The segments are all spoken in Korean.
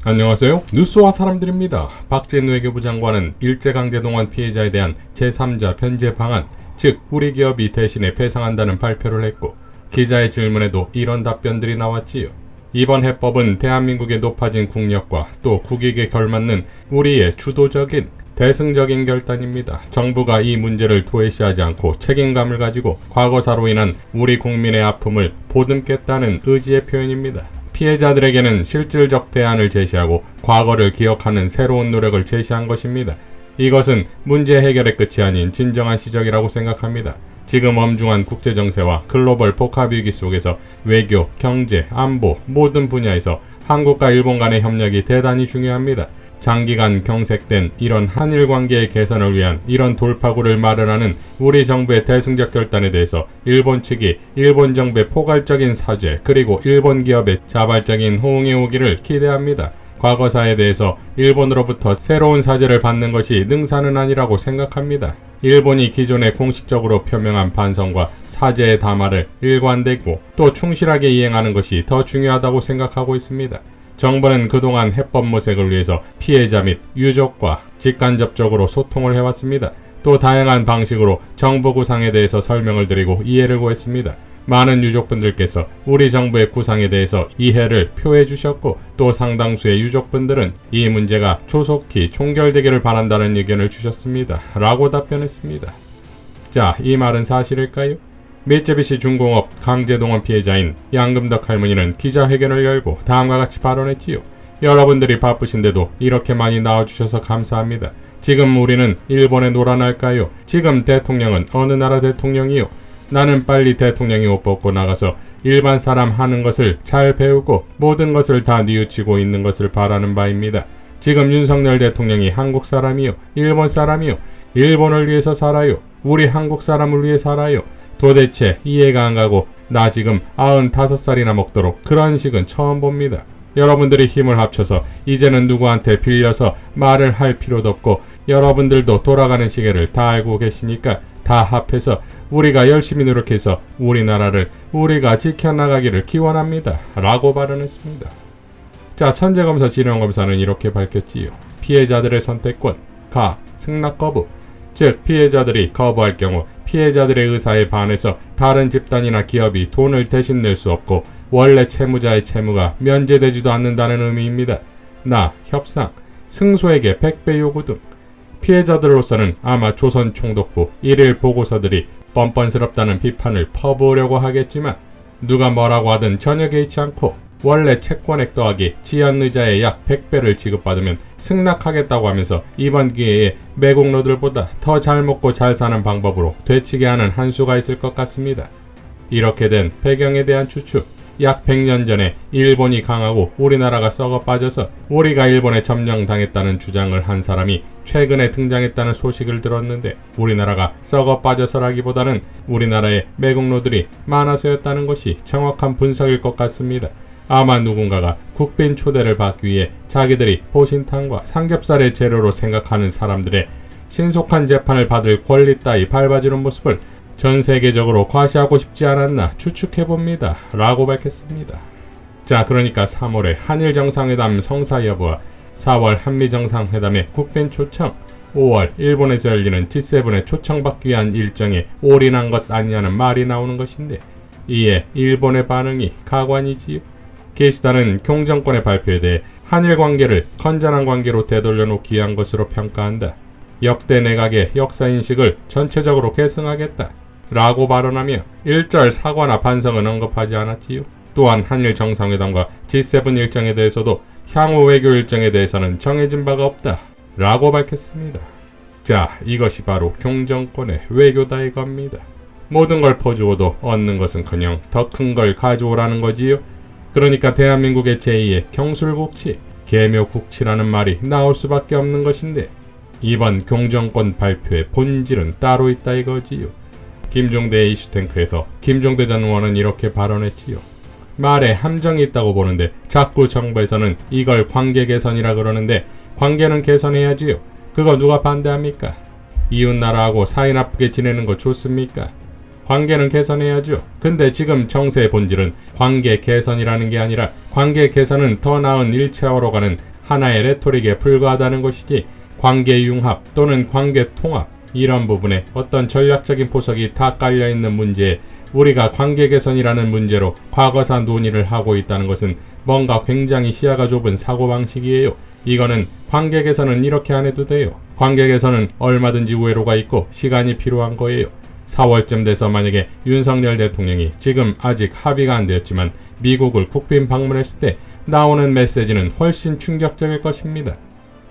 안녕하세요. 뉴스와 사람들입니다. 박지원 외교부 장관은 일제강제동원 피해자에 대한 제3자 변제 방안, 즉 우리 기업이 대신에 배상한다는 발표를 했고, 기자의 질문에도 이런 답변들이 나왔지요. 이번 해법은 대한민국의 높아진 국력과 또 국익에 걸맞는 우리의 주도적인 대승적인 결단입니다. 정부가 이 문제를 도외시하지 않고 책임감을 가지고 과거사로 인한 우리 국민의 아픔을 보듬겠다는 의지의 표현입니다. 피해자들에게는 실질적 대안을 제시하고 과거를 기억하는 새로운 노력을 제시한 것입니다. 이것은 문제 해결의 끝이 아닌 진정한 시작이라고 생각합니다. 지금 엄중한 국제정세와 글로벌 복합위기 속에서 외교, 경제, 안보 모든 분야에서 한국과 일본 간의 협력이 대단히 중요합니다. 장기간 경색된 이런 한일 관계의 개선을 위한 이런 돌파구를 마련하는 우리 정부의 대승적 결단에 대해서 일본 측이 일본 정부의 포괄적인 사죄 그리고 일본 기업의 자발적인 호응이 오기를 기대합니다. 과거사에 대해서 일본으로부터 새로운 사죄를 받는 것이 능사는 아니라고 생각합니다. 일본이 기존에 공식적으로 표명한 반성과 사죄의 담화를 일관되고 또 충실하게 이행하는 것이 더 중요하다고 생각하고 있습니다. 정부는 그동안 해법 모색을 위해서 피해자 및 유족과 직간접적으로 소통을 해왔습니다. 또 다양한 방식으로 정부 구상에 대해서 설명을 드리고 이해를 구했습니다. 많은 유족분들께서 우리 정부의 구상에 대해서 이해를 표해 주셨고, 또 상당수의 유족분들은 이 문제가 조속히 종결되기를 바란다는 의견을 주셨습니다. 라고 답변했습니다. 자, 이 말은 사실일까요? 미쯔비시 중공업 강제동원 피해자인 양금덕 할머니는 기자회견을 열고 다음과 같이 발언했지요. 여러분들이 바쁘신데도 이렇게 많이 나와주셔서 감사합니다. 지금 우리는 일본에 놀아날까요? 지금 대통령은 어느 나라 대통령이요? 나는 빨리 대통령이 옷 벗고 나가서 일반 사람 하는 것을 잘 배우고 모든 것을 다 뉘우치고 있는 것을 바라는 바입니다. 지금 윤석열 대통령이 한국 사람이요? 일본 사람이요? 일본을 위해서 살아요? 우리 한국 사람을 위해 살아요? 도대체 이해가 안 가고 나 지금 95살이나 먹도록 그런 식은 처음 봅니다. 여러분들이 힘을 합쳐서 이제는 누구한테 빌려서 말을 할 필요도 없고, 여러분들도 돌아가는 시계를 다 알고 계시니까 다 합해서 우리가 열심히 노력해서 우리나라를 우리가 지켜나가기를 기원합니다. 라고 발언했습니다. 자, 천재검사 진영검사는 이렇게 밝혔지요. 피해자들의 선택권, 승낙 거부. 즉 피해자들이 거부할 경우 피해자들의 의사에 반해서 다른 집단이나 기업이 돈을 대신 낼 수 없고 원래 채무자의 채무가 면제되지도 않는다는 의미입니다. 협상, 승소에게 100배 요구 등. 피해자들로서는 아마 조선총독부 일일 보고서들이 뻔뻔스럽다는 비판을 퍼부으려고 하겠지만, 누가 뭐라고 하든 전혀 개의치 않고 원래 채권액 더하기 지연의자의 약 100배를 지급받으면 승낙하겠다고 하면서 이번 기회에 매국노들보다 더 잘 먹고 잘 사는 방법으로 되치게 하는 한 수가 있을 것 같습니다. 이렇게 된 배경에 대한 추측, 약 100년 전에 일본이 강하고 우리나라가 썩어 빠져서 우리가 일본에 점령당했다는 주장을 한 사람이 최근에 등장했다는 소식을 들었는데, 우리나라가 썩어 빠져서라기보다는 우리나라에 매국노들이 많아서였다는 것이 정확한 분석일 것 같습니다. 아마 누군가가 국빈 초대를 받기 위해 자기들이 보신탕과 삼겹살의 재료로 생각하는 사람들의 신속한 재판을 받을 권리 따위 밟아주는 모습을 전 세계적으로 과시하고 싶지 않았나 추측해봅니다. 라고 밝혔습니다. 자, 그러니까 3월에 한일 정상회담 성사 여부와 4월 한미 정상회담의 국빈 초청, 5월 일본에서 열리는 G7에 초청받기 위한 일정에 올인한 것 아니냐는 말이 나오는 것인데, 이에 일본의 반응이 가관이지요. 기시다는 경정권의 발표에 대해 한일 관계를 건전한 관계로 되돌려놓기 위한 것으로 평가한다. 역대 내각의 역사인식을 전체적으로 계승하겠다. 라고 발언하며 일절 사과나 반성은 언급하지 않았지요. 또한 한일 정상회담과 G7 일정에 대해서도 향후 외교 일정에 대해서는 정해진 바가 없다. 라고 밝혔습니다. 자, 이것이 바로 경정권의 외교다 이겁니다. 모든 걸 퍼주고도 얻는 것은커녕 더 큰 걸 가져오라는 거지요. 그러니까 대한민국의 제2의 경술국치, 계묘국치라는 말이 나올 수밖에 없는 것인데, 이번 경정권 발표의 본질은 따로 있다 이거지요. 김종대 이슈탱크에서 김종대 전 의원은 이렇게 발언했지요. 말에 함정이 있다고 보는데 자꾸 정부에서는 이걸 관계 개선이라 그러는데, 관계는 개선해야지요. 그거 누가 반대합니까? 이웃나라하고 사이 나쁘게 지내는 거 좋습니까? 관계는 개선해야죠. 근데 지금 정세의 본질은 관계 개선이라는 게 아니라 관계 개선은 더 나은 일체화로 가는 하나의 레토릭에 불과하다는 것이지 관계 융합 또는 관계 통합 이런 부분에 어떤 전략적인 포석이 다 깔려있는 문제에 우리가 관계 개선이라는 문제로 과거사 논의를 하고 있다는 것은 뭔가 굉장히 시야가 좁은 사고방식이에요. 이거는 관계 개선은 이렇게 안 해도 돼요. 관계 개선은 얼마든지 우회로가 있고 시간이 필요한 거예요. 4월쯤 돼서 만약에 윤석열 대통령이 지금 아직 합의가 안 되었지만 미국을 국빈 방문했을 때 나오는 메시지는 훨씬 충격적일 것입니다.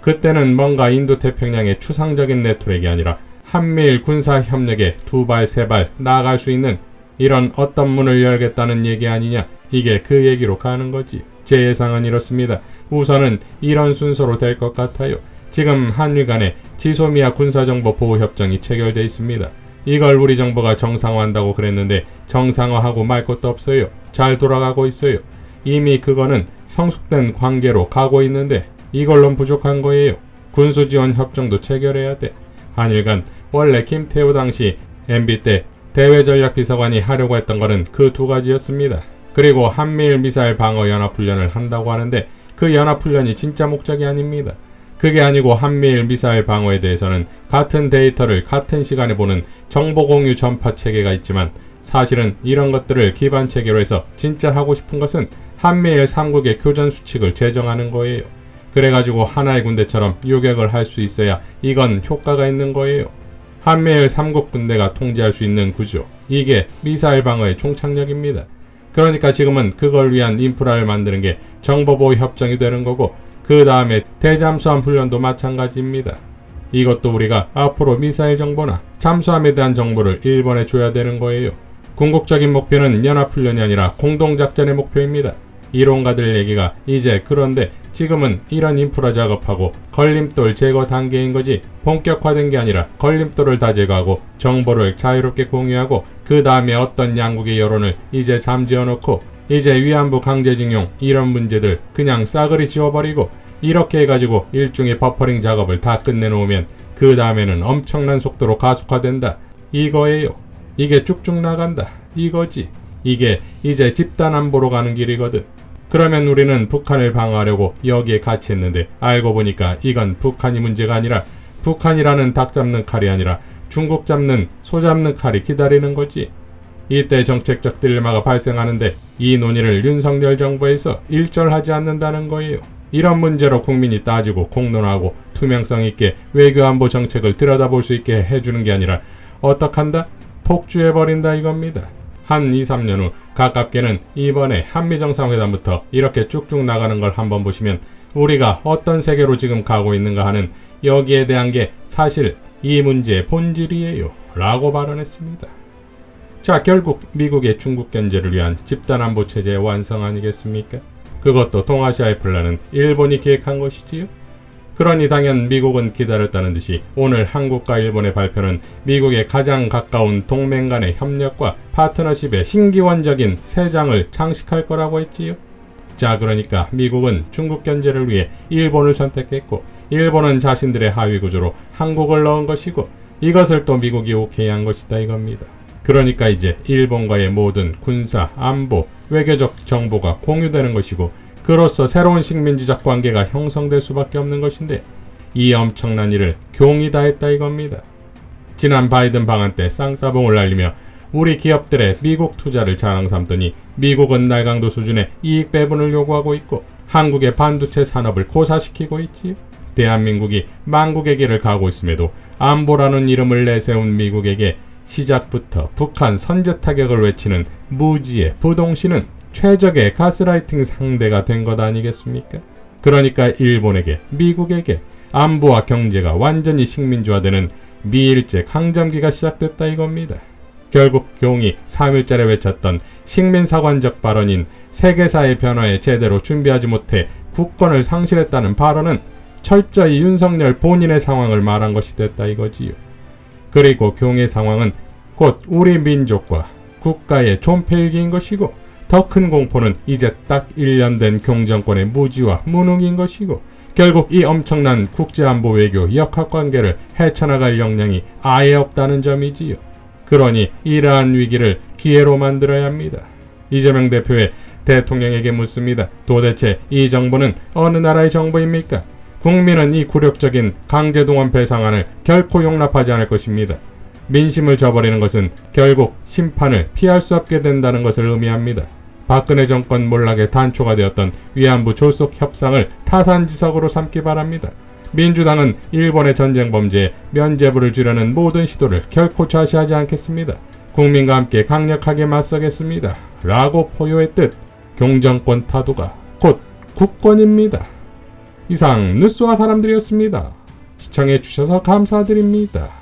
그때는 뭔가 인도태평양의 추상적인 레토릭이 아니라 한미일 군사협력에 두 발 세 발 나아갈 수 있는 이런 어떤 문을 열겠다는 얘기 아니냐, 이게 그 얘기로 가는 거지. 제 예상은 이렇습니다. 우선은 이런 순서로 될 것 같아요. 지금 한일 간에 지소미아 군사정보보호협정이 체결돼 있습니다. 이걸 우리 정부가 정상화한다고 그랬는데 정상화하고 말 것도 없어요. 잘 돌아가고 있어요. 이미 그거는 성숙된 관계로 가고 있는데 이걸로는 부족한 거예요. 군수지원 협정도 체결해야 돼. 한일 간 원래 김태호 당시 MB 때 대외전략비서관이 하려고 했던 거는 그 두 가지였습니다. 그리고 한미일 미사일 방어 연합훈련을 한다고 하는데 그 연합훈련이 진짜 목적이 아닙니다. 그게 아니고 한미일 미사일 방어에 대해서는 같은 데이터를 같은 시간에 보는 정보공유 전파 체계가 있지만 사실은 이런 것들을 기반 체계로 해서 진짜 하고 싶은 것은 한미일 3국의 교전 수칙을 제정하는 거예요. 그래가지고 하나의 군대처럼 요격을 할 수 있어야 이건 효과가 있는 거예요. 한미일 3국 군대가 통제할 수 있는 구조, 이게 미사일 방어의 총착력입니다. 그러니까 지금은 그걸 위한 인프라를 만드는 게 정보보호 협정이 되는 거고 그 다음에 대잠수함 훈련도 마찬가지입니다. 이것도 우리가 앞으로 미사일 정보나 잠수함에 대한 정보를 일본에 줘야 되는 거예요. 궁극적인 목표는 연합훈련이 아니라 공동작전의 목표입니다. 이론가들 얘기가 이제 그런데 지금은 이런 인프라 작업하고 걸림돌 제거 단계인 거지 본격화된 게 아니라 걸림돌을 다 제거하고 정보를 자유롭게 공유하고 그 다음에 어떤 양국의 여론을 이제 잠재워 놓고 이제 위안부 강제징용 이런 문제들 그냥 싸그리 지워버리고 이렇게 해가지고 일종의 버퍼링 작업을 다 끝내놓으면 그 다음에는 엄청난 속도로 가속화된다. 이거예요. 이게 쭉쭉 나간다. 이거지. 이게 이제 집단 안보로 가는 길이거든. 그러면 우리는 북한을 방어하려고 여기에 같이 했는데 알고 보니까 이건 북한이 문제가 아니라 북한이라는 닭 잡는 칼이 아니라 중국 잡는 소 잡는 칼이 기다리는 거지. 이때 정책적 딜레마가 발생하는데 이 논의를 윤석열 정부에서 일절하지 않는다는 거예요. 이런 문제로 국민이 따지고 공론하고 투명성 있게 외교안보 정책을 들여다볼 수 있게 해주는 게 아니라 어떡한다? 폭주해버린다 이겁니다. 한 2, 3년 후 가깝게는 이번에 한미정상회담부터 이렇게 쭉쭉 나가는 걸 한번 보시면 우리가 어떤 세계로 지금 가고 있는가 하는 여기에 대한 게 사실 이 문제의 본질이에요 라고 발언했습니다. 자, 결국 미국의 중국 견제를 위한 집단안보 체제의 완성 아니겠습니까? 그것도 동아시아의 플랜은 일본이 기획한 것이지요. 그러니 당연 미국은 기다렸다는 듯이 오늘 한국과 일본의 발표는 미국의 가장 가까운 동맹 간의 협력과 파트너십의 신기원적인 새 장을 장식할 거라고 했지요. 자, 그러니까 미국은 중국 견제를 위해 일본을 선택했고 일본은 자신들의 하위 구조로 한국을 넣은 것이고 이것을 또 미국이 오케이 한 것이다 이겁니다. 그러니까 이제 일본과의 모든 군사, 안보, 외교적 정보가 공유되는 것이고 그로써 새로운 식민지적 관계가 형성될 수밖에 없는 것인데 이 엄청난 일을 경이 다 했다 이겁니다. 지난 바이든 방한 때 쌍따봉을 날리며 우리 기업들의 미국 투자를 자랑 삼더니 미국은 날강도 수준의 이익 배분을 요구하고 있고 한국의 반도체 산업을 고사시키고 있지요. 대한민국이 망국의 길을 가고 있음에도 안보라는 이름을 내세운 미국에게 시작부터 북한 선제 타격을 외치는 무지의 부동신은 최적의 가스라이팅 상대가 된 것 아니겠습니까? 그러니까 일본에게, 미국에게 안보와 경제가 완전히 식민지화되는 미일제 강점기가 시작됐다 이겁니다. 결국 경이 3일절에 외쳤던 식민사관적 발언인 세계사의 변화에 제대로 준비하지 못해 국권을 상실했다는 발언은 철저히 윤석열 본인의 상황을 말한 것이 됐다 이거지요. 그리고 경의 상황은 곧 우리 민족과 국가의 존폐위기인 것이고 더 큰 공포는 이제 딱 1년 된 경정권의 무지와 무능인 것이고 결국 이 엄청난 국제안보 외교 역학관계를 헤쳐나갈 역량이 아예 없다는 점이지요. 그러니 이러한 위기를 기회로 만들어야 합니다. 이재명 대표의 대통령에게 묻습니다. 도대체 이 정부는 어느 나라의 정부입니까? 국민은 이 굴욕적인 강제동원 배상안을 결코 용납하지 않을 것입니다. 민심을 저버리는 것은 결국 심판을 피할 수 없게 된다는 것을 의미합니다. 박근혜 정권 몰락의 단초가 되었던 위안부 졸속 협상을 타산지석으로 삼기 바랍니다. 민주당은 일본의 전쟁 범죄에 면죄부를 주려는 모든 시도를 결코 좌시하지 않겠습니다. 국민과 함께 강력하게 맞서겠습니다. 라고 포효의 뜻, 경정권 타도가 곧 국권입니다. 이상 뉴스와 사람들이었습니다. 시청해주셔서 감사드립니다.